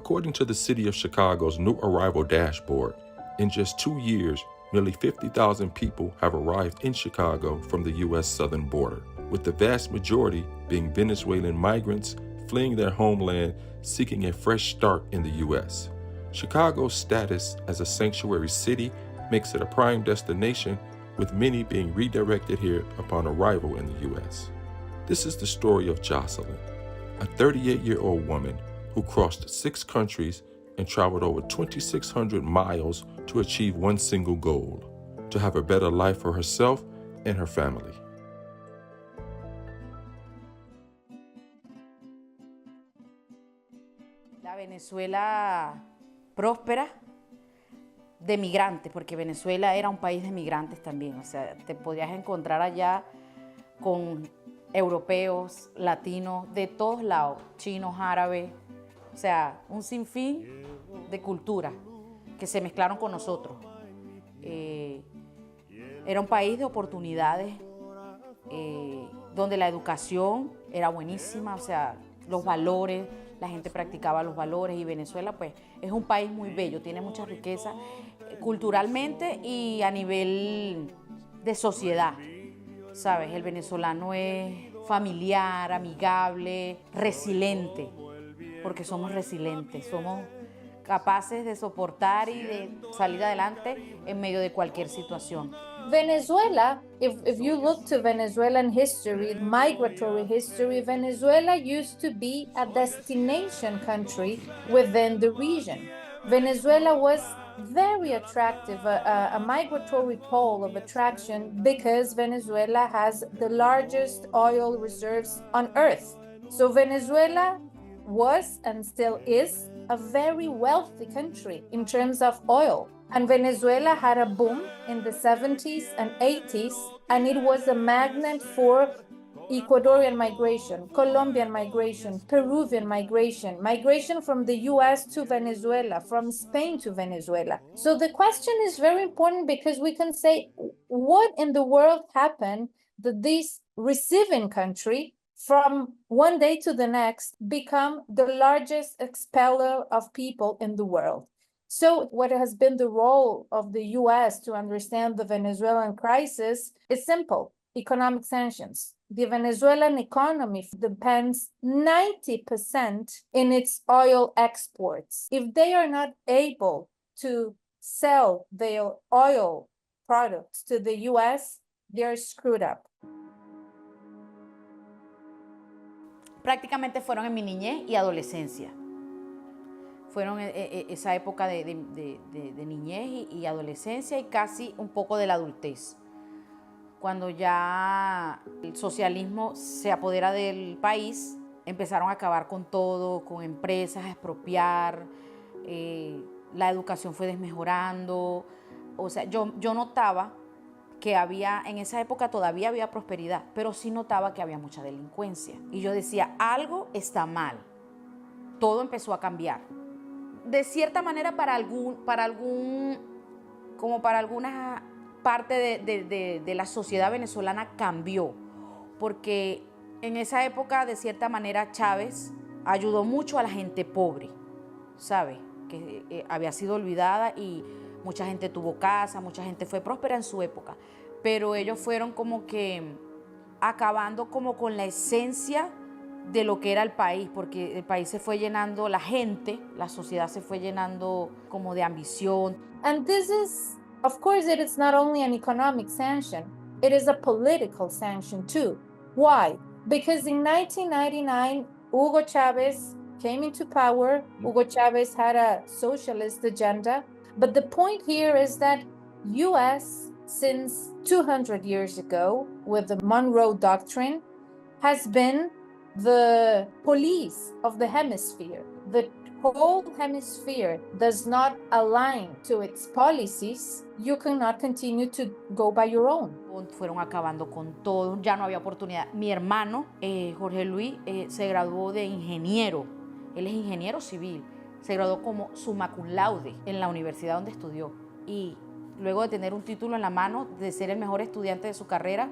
According to the City of Chicago's new arrival dashboard, in just 2 years, nearly 50,000 people have arrived in Chicago from the U.S. southern border, with the vast majority being Venezuelan migrants fleeing their homeland seeking a fresh start in the U.S. Chicago's status as a sanctuary city makes it a prime destination, with many being redirected here upon arrival in the U.S. This is the story of Jocelyn, a 38-year-old woman who crossed 6 countries and traveled over 2,600 miles to achieve one single goal: to have a better life for herself and her family. La Venezuela próspera de migrantes, porque Venezuela era un país de migrantes también, o sea, te podías encontrar allá con europeos, latinos, de todos lados, chinos, árabes, o sea, un sinfín de culturas que se mezclaron con nosotros. Era un país de oportunidades, donde la educación era buenísima, o sea, los valores, la gente practicaba los valores, y Venezuela pues es un país muy bello, tiene mucha riqueza culturalmente y a nivel de sociedad, ¿sabes? El venezolano es familiar, amigable, resiliente, porque somos resilientes, somos capaces de soportar y de salir adelante en medio de cualquier situación. Venezuela, if you look to Venezuelan history, migratory history, Venezuela used to be a destination country within the region. Venezuela was very attractive, a migratory pole of attraction, because Venezuela has the largest oil reserves on earth. So Venezuela was and still is a very wealthy country in terms of oil. And Venezuela had a boom in the 70s and 80s, and it was a magnet for Ecuadorian migration, Colombian migration, Peruvian migration, migration from the US to Venezuela, from Spain to Venezuela. So the question is very important, because we can say, what in the world happened that this receiving country from one day to the next become the largest expeller of people in the world? So what has been the role of the US to understand the Venezuelan crisis is simple: economic sanctions. The Venezuelan economy depends 90% in its oil exports. If they are not able to sell their oil products to the US, they're screwed up. Prácticamente fueron en mi niñez y adolescencia. Fueron esa época de niñez y adolescencia, y casi un poco de la adultez. Cuando ya el socialismo se apodera del país, empezaron a acabar con todo, con empresas, a expropiar, la educación fue desmejorando. O sea, yo notaba que en esa época todavía había prosperidad, pero sí notaba que había mucha delincuencia. Y yo decía, algo está mal. Todo empezó a cambiar. De cierta manera, para alguna parte de la sociedad venezolana cambió, porque en esa época, de cierta manera, Chávez ayudó mucho a la gente pobre, ¿sabe? Que había sido olvidada, y mucha gente tuvo casa, mucha gente fue próspera en su época, pero ellos fueron como que acabando como con la esencia de lo que era el país, porque el país se fue llenando, la gente, la sociedad se fue llenando como de ambición. And this is, of course, it is not only an economic sanction, it is a political sanction too. Why? Because in 1999, Hugo Chavez came into power. Hugo Chavez had a socialist agenda. But the point here is that US, since 200 years ago, with the Monroe Doctrine, has been the police of the hemisphere. The whole hemisphere does not align to its policies, you cannot continue to go by your own. Fueron acabando con todo, ya no había oportunidad. Mi hermano, Jorge Luis, se graduó de ingeniero. Él es ingeniero civil. Se graduó como summa cum laude en la universidad donde estudió. Y luego de tener un título en la mano, de ser el mejor estudiante de su carrera,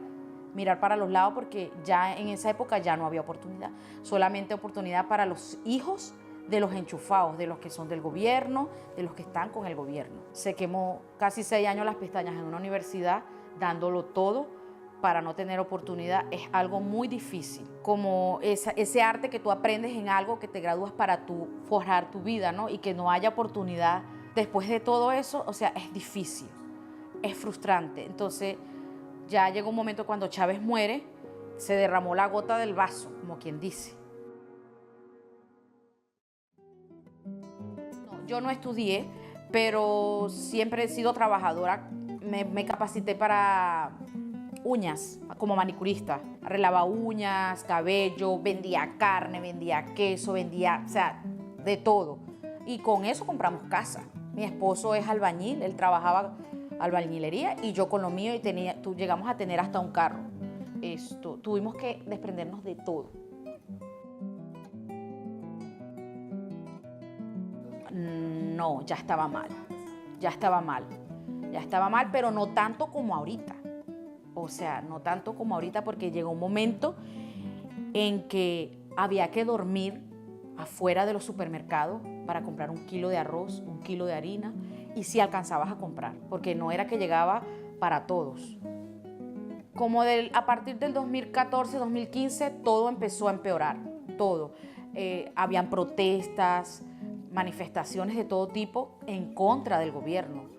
mirar para los lados, porque ya en esa época ya no había oportunidad. Solamente oportunidad para los hijos de los enchufados, de los que son del gobierno, de los que están con el gobierno. Se quemó casi 6 años las pestañas en una universidad, dándolo todo para no tener oportunidad. Es algo muy difícil, como ese arte que tú aprendes en algo que te gradúas para tú forjar tu vida, ¿no? Y que no haya oportunidad después de todo eso, o sea, es difícil, es frustrante. Entonces ya llegó un momento cuando Chávez muere, se derramó la gota del vaso, como quien dice. No, yo no estudié, pero siempre he sido trabajadora. Me capacité para uñas, como manicurista. Arreglaba uñas, cabello, vendía carne, vendía queso, vendía, o sea, de todo. Y con eso compramos casa. Mi esposo es albañil, él trabajaba albañilería y yo con lo mío, y llegamos a tener hasta un carro. Tuvimos que desprendernos de todo. No, ya estaba mal, pero no tanto como ahorita. O sea, no tanto como ahorita, porque llegó un momento en que había que dormir afuera de los supermercados para comprar 1 kilo de arroz, 1 kilo de harina, y si alcanzabas a comprar, porque no era que llegaba para todos. Como a partir del 2014, 2015, todo empezó a empeorar, todo. Habían protestas, manifestaciones de todo tipo en contra del gobierno,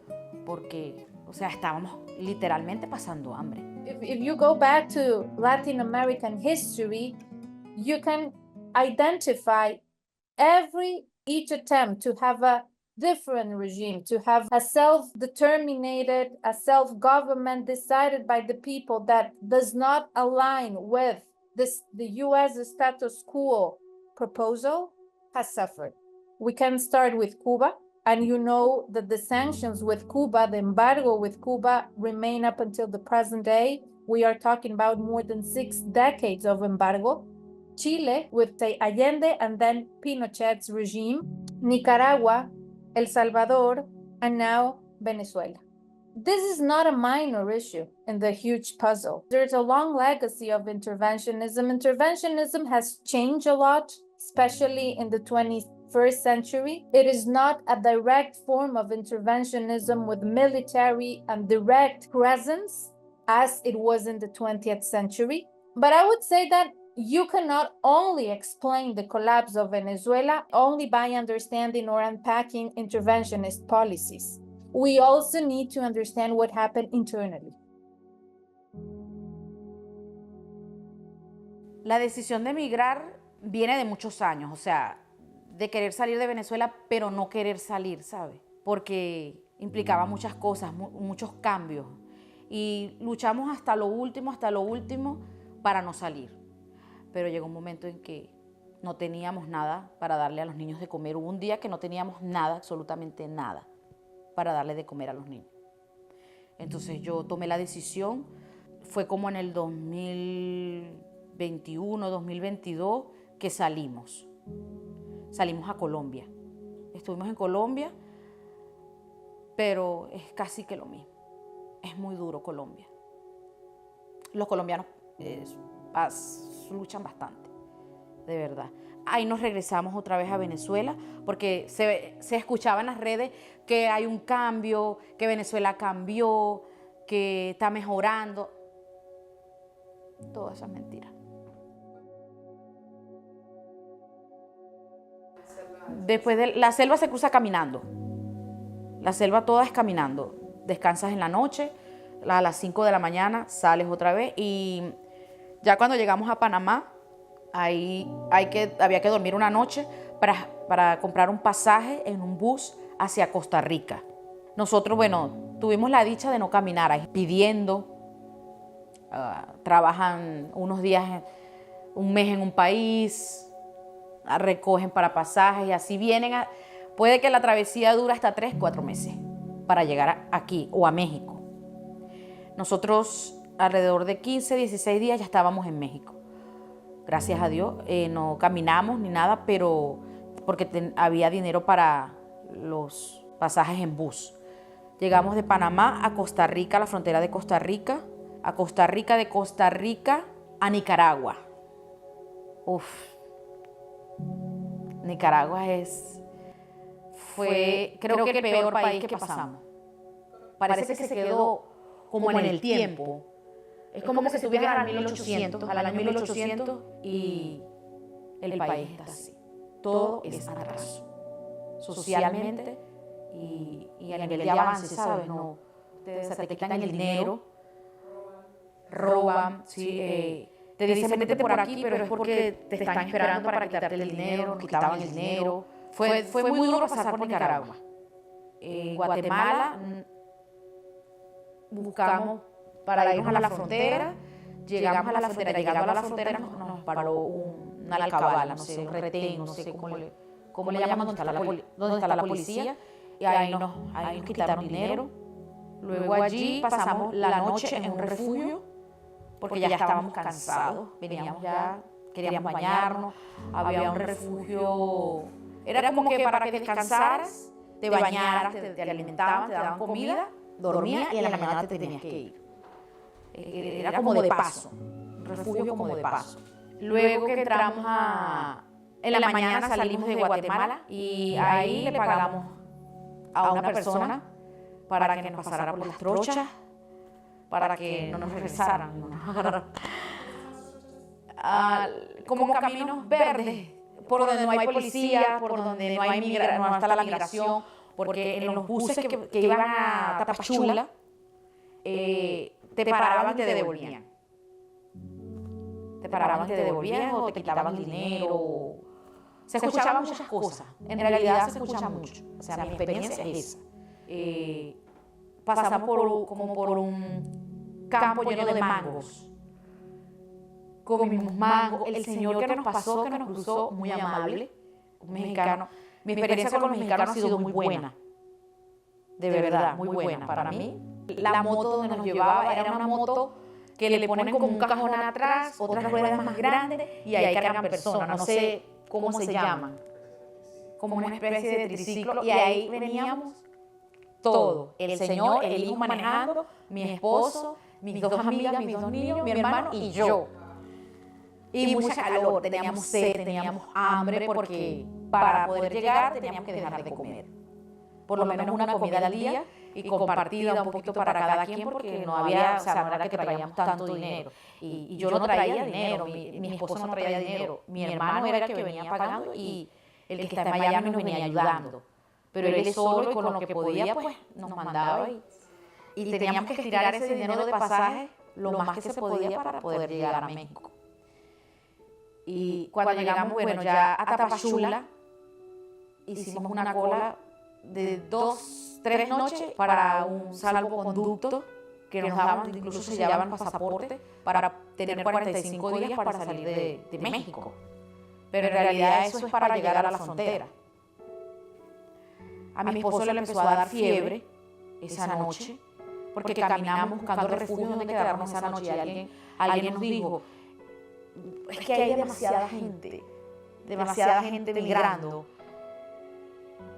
porque, o sea, estábamos literalmente pasando hambre. If you go back to Latin American history, you can identify each attempt to have a different regime, to have a self-determinated, a self-government decided by the people that does not align with the U.S. status quo proposal, has suffered. We can start with Cuba, and you know that the sanctions with Cuba, the embargo with Cuba, remain up until the present day. We are talking about more than 6 decades of embargo. Chile with Allende and then Pinochet's regime, Nicaragua, El Salvador, and now Venezuela. This is not a minor issue in the huge puzzle. There's a long legacy of interventionism. Interventionism has changed a lot, especially in the 21st century. It is not a direct form of interventionism with military and direct presence as it was in the 20th century. But I would say that you cannot only explain the collapse of Venezuela only by understanding or unpacking interventionist policies. We also need to understand what happened internally. La decisión de emigrar viene de muchos años, o sea, de querer salir de Venezuela, pero no querer salir, ¿sabe? Porque implicaba muchas cosas, muchos cambios. Y luchamos hasta lo último para no salir. Pero llegó un momento en que no teníamos nada para darle a los niños de comer. Hubo un día que no teníamos nada, absolutamente nada, para darle de comer a los niños. Entonces yo tomé la decisión, fue como en el 2021, 2022, que salimos a Colombia. Estuvimos en Colombia, pero es casi que lo mismo. Es muy duro Colombia. Los colombianos luchan bastante, de verdad. Ahí nos regresamos otra vez a Venezuela, porque se escuchaba en las redes que hay un cambio, que Venezuela cambió, que está mejorando. Todas esas mentiras. Después de la selva se cruza caminando. La selva toda es caminando. Descansas en la noche, a las 5 de la mañana sales otra vez, y ya cuando llegamos a Panamá, ahí había que dormir una noche para comprar un pasaje en un bus hacia Costa Rica. Nosotros, bueno, tuvimos la dicha de no caminar, ahí pidiendo, trabajan unos días, un mes en un país, recogen para pasajes y así vienen. Puede que la travesía dure hasta 3, 4 meses para llegar aquí o a México. Nosotros alrededor de 15, 16 días ya estábamos en México. Gracias a Dios, no caminamos ni nada, pero porque había dinero para los pasajes en bus. Llegamos de Panamá a Costa Rica, a la frontera de Costa Rica, de Costa Rica a Nicaragua. Nicaragua fue creo que el peor país que pasamos. Parece que se quedó como en el tiempo. Es como que si estuvieran al 1800, al año 1800 y el país está así. Todo es atraso. Socialmente y a nivel de avance, ¿sabes? No, te quitan el dinero, roban, ¿sí? Te dicen métete por aquí, pero es porque te están esperando para quitarte el dinero, nos quitaban el dinero. Fue muy duro pasar por Nicaragua. En Guatemala buscamos para irnos a la frontera, llegamos a la frontera, llegando a la frontera nos paró una alcabala, no sé, un retén, no sé cómo le llaman, dónde está la policía, y ahí nos quitaron dinero. Luego allí pasamos la noche en un refugio, porque ya estábamos cansados, veníamos ya, queríamos bañarnos, había un refugio, era como que para que descansaras, te bañaras, te alimentaban, te daban comida, dormías y en la mañana te tenías que ir. Era como de paso, un refugio como de paso. Luego que entramos en la mañana salimos de Guatemala y ahí le pagamos a una persona para que nos pasara por las trochas, para que no nos regresaran, no nos agarraran. Como caminos verdes, por donde no hay policía, por donde no está la migración, porque en los buses que iban a Tapachula, te paraban y te devolvían. Te paraban y te devolvían o te quitaban dinero. Se escuchaban muchas cosas. En realidad se escucha mucho. O sea, mi experiencia es esa. Pasamos por un campo lleno de mangos. Comimos mango. El señor que nos pasó, que nos cruzó, muy amable, un mexicano. Mi experiencia con los mexicanos ha sido muy buena. De verdad, muy buena. Para mí, la moto donde nos llevaba era una moto que le ponen como un cajón atrás, otras ruedas más grandes y ahí cargan personas. No sé cómo se llaman. Como una especie de triciclo. Y ahí veníamos todo. El señor, el hijo manejando, mi esposo, mis dos amigas, mis dos niños, mi hermano y yo. Y mucha calor, teníamos sed, teníamos hambre porque para poder llegar teníamos que dejar de comer. Por lo menos una comida al día y compartida un poquito para cada quien porque no había, o sea, no era que traíamos tanto dinero. Y yo no traía dinero, mi esposo no traía dinero, mi hermano era el que venía pagando y el que está en Miami nos venía ayudando. Pero él solo y con lo que podía, pues nos mandaba y teníamos que estirar ese dinero de pasaje lo más que se podía para poder llegar a México. Y cuando llegamos, bueno, ya a Tapachula, hicimos una cola de 2, 3 noches para un salvoconducto que nos daban, incluso se llevaban pasaporte para tener 45 días para salir de México. Pero en realidad eso es para llegar a la frontera. A mi esposo le empezó a dar fiebre esa noche porque caminamos buscando refugio donde quedarnos esa noche y alguien nos dijo, es que hay demasiada gente migrando.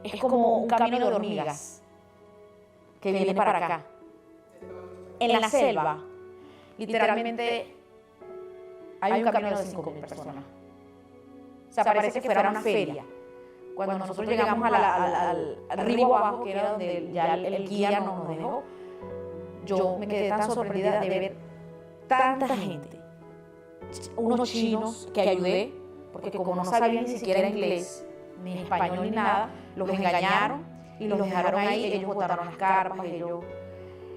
Es como un camino de hormigas que viene para acá. En la selva, literalmente, hay un camino de 5.000 personas. O sea, parece que fuera una feria. Cuando nosotros llegamos al río abajo, que era donde ya el guía nos dejó, yo me quedé tan sorprendida de ver tanta gente. Unos chinos que ayudé, porque como no sabían ni siquiera inglés, ni español ni nada, los engañaron y los dejaron ahí, ellos botaron las carpas,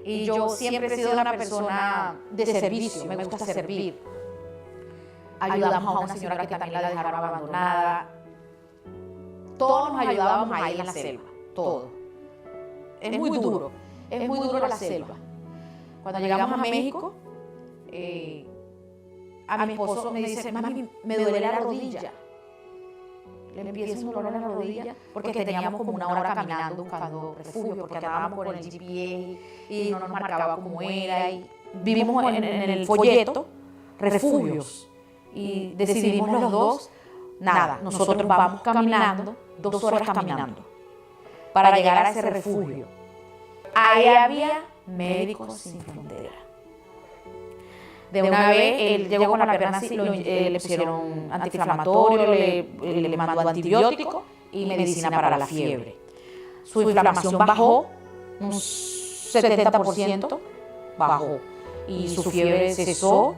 y yo siempre he sido una persona de servicio, me gusta servir. Ayudamos a una señora que también la dejaron abandonada. Todos nos ayudábamos ahí en la selva, todo. Es muy duro la selva. Cuando llegamos a México, a mi esposo me dice, mami, me duele la rodilla. Le empieza un dolor en la rodilla porque teníamos como una hora caminando buscando refugio, porque andábamos por el GPS y no nos marcaba cómo era. Y vimos en el folleto refugios y decidimos los dos, nada, nosotros vamos caminando, 2 horas caminando para llegar a ese refugio. Ahí había Médicos Sin Fronteras. De una vez, él llegó con la pierna así, le pusieron antiinflamatorio, le mandó antibiótico y medicina para la fiebre. Su inflamación bajó un 70%, bajó. Y su fiebre cesó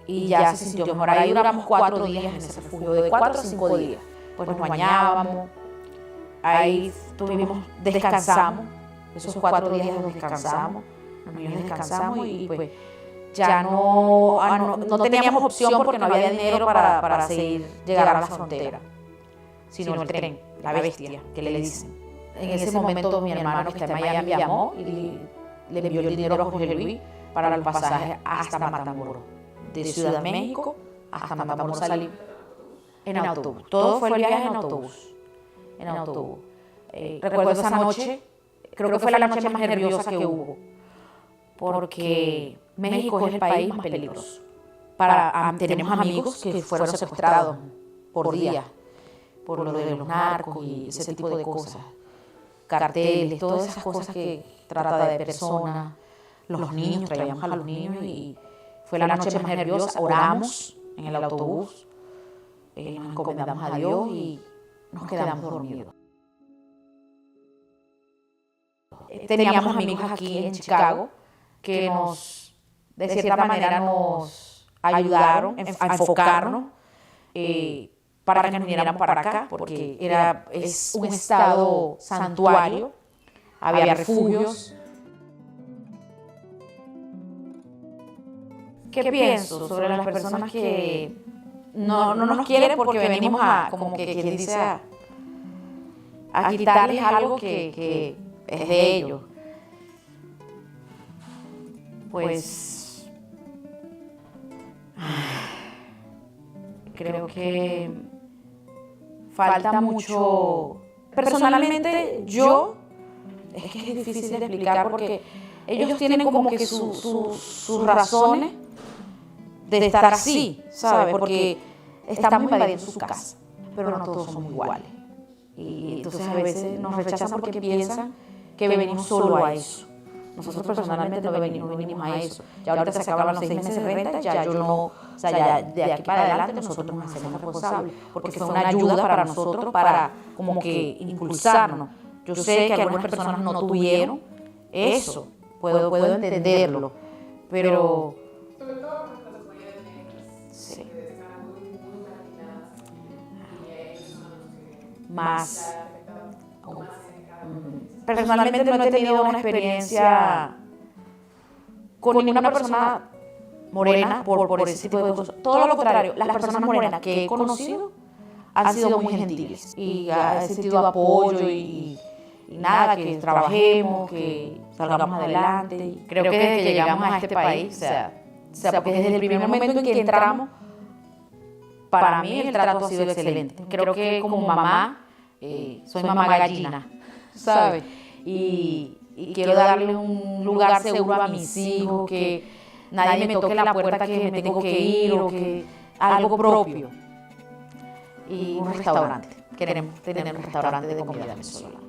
y ya se sintió mejor. Ahí duramos 4 días en ese refugio, de 4 a 5 días. Pues nos bañábamos, ahí descansamos, esos 4 días nos descansamos, los niños descansamos y pues ya no teníamos opción porque no había dinero para llegar a la frontera, sino el tren, la bestia, que le dicen. En ese momento mi hermano que está en Miami llamó y le envió el dinero a Jorge Luis para el pasaje hasta Matamoros, de Ciudad de México hasta Matamoros salir en autobús. Todo fue el viaje en autobús. Recuerdo esa noche, creo que fue la noche más nerviosa que hubo, porque México es el país más peligroso. Tenemos amigos que fueron secuestrados por días, por lo de los narcos y ese tipo de cosas. Carteles, todas esas cosas que trata de personas, los niños, traíamos a los niños y fue la noche más nerviosa. Oramos en el autobús, nos encomendamos a Dios y nos quedamos dormidos. Teníamos amigos aquí en Chicago que de cierta manera nos ayudaron a enfocarnos para que nos viniéramos para acá, porque es un estado santuario, había refugios. ¿Qué pienso sobre las personas que no nos quieren porque venimos como que quien dice, a quitarles algo que es de ellos? Pues creo que falta mucho. Personalmente es que es difícil de explicar porque ellos tienen como que sus razones de estar así, ¿sabes? Porque estamos invadiendo su casa, pero no todos somos iguales. Y entonces a veces nos rechazan porque piensan que venimos solo a eso. Nosotros personalmente no venimos a eso. Ya ahorita se acaban los 6 meses de renta, ya yo no, o sea, ya de aquí para adelante nosotros nos hacemos responsables, porque fue una ayuda para nosotros, para como que impulsarnos. Yo sé que algunas personas no tuvieron eso, puedo entenderlo, pero sí. Más. Personalmente no he tenido una experiencia con ninguna persona morena por ese tipo de cosas. Todo lo contrario, las personas morenas que he conocido han sido muy gentiles y he sentido apoyo y nada, que trabajemos, que salgamos adelante. Y creo que desde que llegamos a este país, o sea, porque desde el primer momento en que entramos, para mí el trato ha sido excelente. Creo que como mamá, soy mamá gallina, ¿sabes? Y quiero darle un lugar seguro a mis hijos, que nadie me toque la puerta que me tengo que ir o que algo propio. Y un restaurante. Queremos tener un restaurante de comida venezolana.